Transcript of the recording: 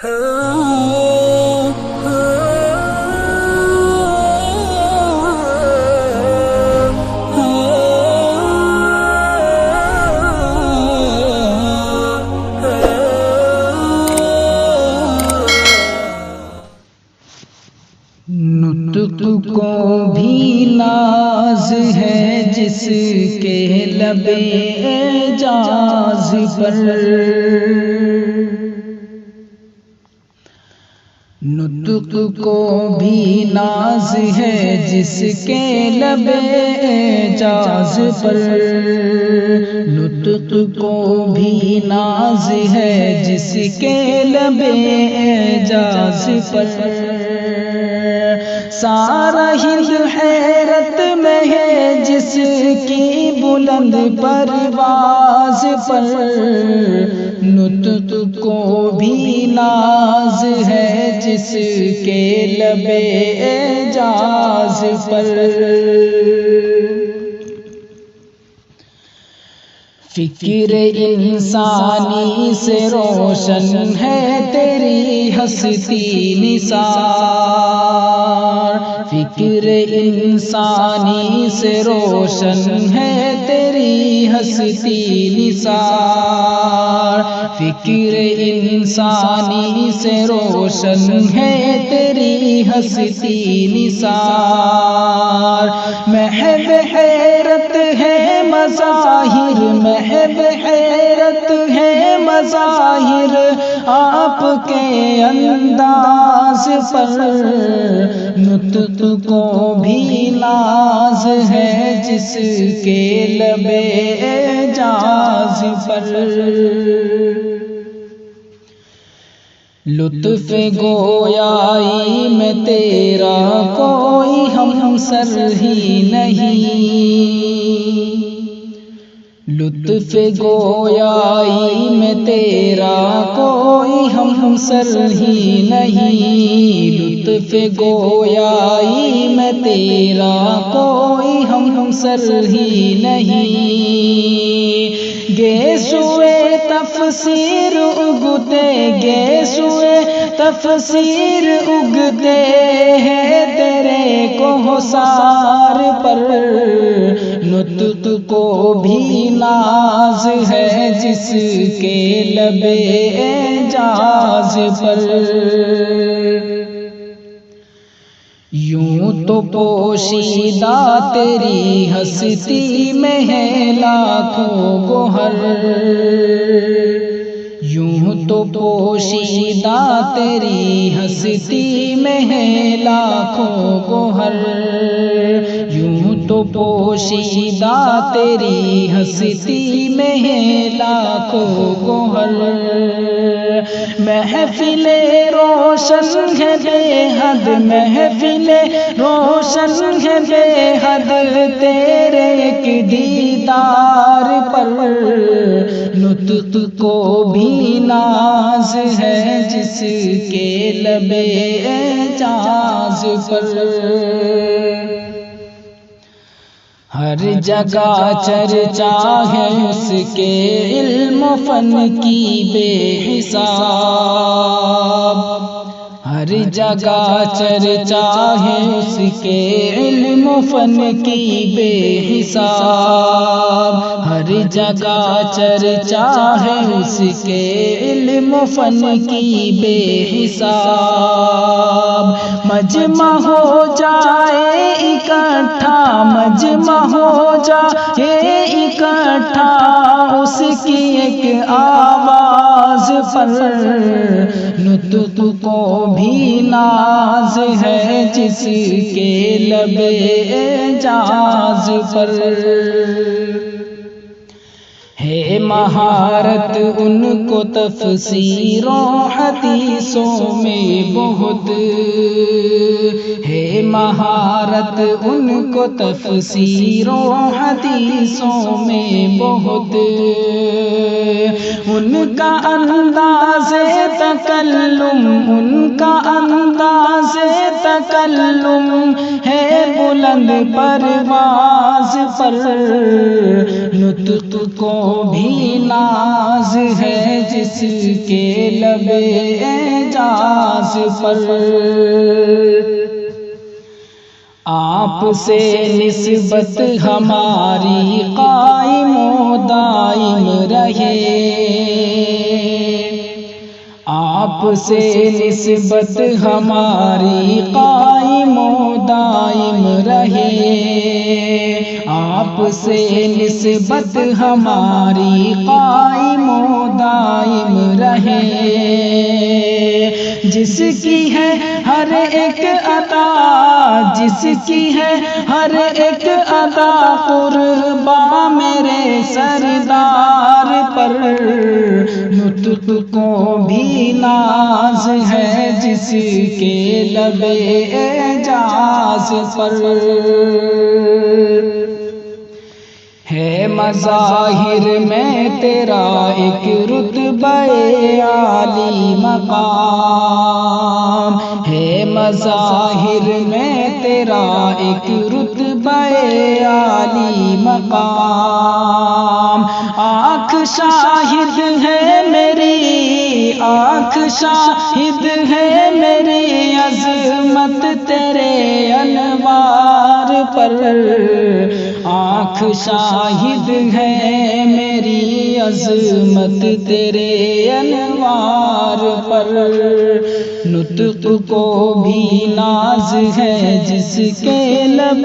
نطق کو بھی ناز ہے جس کے لب اعجاز پر، نطق کو بھی ناز ہے جس کے لب اعجاز پر، نطق کو بھی ناز ہے جس کے لب اعجاز پر، سارا ہند حیرت میں ہے جس کی بلند پرواز پر، نطق کو بھی ناز ہے جس کے لب اعجاز پر، فکر انسانی سے روشن ہے تیری ہستی نثار، فکر انسانی سے روشن ہے تیری ہستی نثار، فکر انسانی سے روشن ہے تیری ہستی نثار، محض حیرت ہے مظاہر، محض حیرت ہے مظاہر آپ کے انداز پر، نطق کو بھی ناز ہے جس کے لب اعجاز پر، لطف گویائی میں تیرا کوئی ہمسر ہی نہیں، لطف گویائی میں تیرا کوئی ہمسر ہی نہیں، لطف گویائی میں تیرا کوئی ہمسر ہی نہیں، گیسوئے تفسیر اگتے، گیسوئے تفسیر اگتے ہیں تیرے کوہسار پر، نطق کو بھی ناز ہے جس کے لب اعجاز پر، یوں تو پوشیدہ تیری ہستی میں ہے لاکھوں گوہر، یوں تو پوشیدہ تیری ہستی میں ہے لاکھوں گوہر، یوں تو پوشیدہ تیری ہستی میں ہے لاکھوں گوہر، محفل روشن ہے بے حد، محفل روشن ہے بے حد تیرے ایک دیدار پر، نطق کو بھی ناز ہے جس کے لب اعجاز پر، ہر جگہ چرچا ہے اس کے علم و فن کی بے حساب، ہر جگہ چرچا ہے اس کے علم و فن کی بے حساب، ہر جگہ چرچا ہے اس کے علم و فن کی بے حساب، مجمع ہو جائے اکٹھا، مجمع ہو جائے اکٹھا اس کی ایک آواز پر، نطق کو بھی ناز ہے جس کے لب اعجاز پر، ہے مہارت ان کو تفسیروں حدیثوں میں بہت، ہے مہارت ان کو تفسیروں حدیثوں میں بہت، ان کا انداز تکلم، ان کا انداز تکلم ہے بلند پرواز پر، نطق کو بھی ناز ہے جس کے لب اعجاز پر، آپ سے نسبت ہماری قائم و دائم رہے، آپ سے نسبت ہماری قائم و دائم رہے، آپ سے نسبت ہماری قائم و دائم رہے، جس کی ہے ہر ایک عطا، جس کی ہے ہر ایک عطا قرباں میرے سردار پر، نطق کو بھی ناز ہے جس کے لب اعجاز پر، ہے مظاہر میں تیرا ایک رتبہ عالی مقام، ہے مظاہر میں تیرا ایک رتبہ عالی مقام، آنکھ شاہد ہے میری، آنکھ شاہد ہے میری عظمت تیرے انوار پر، آنکھ شاہد ہے میری عظمت تیرے انوار پر، نطق کو بھی ناز ہے جس کے لب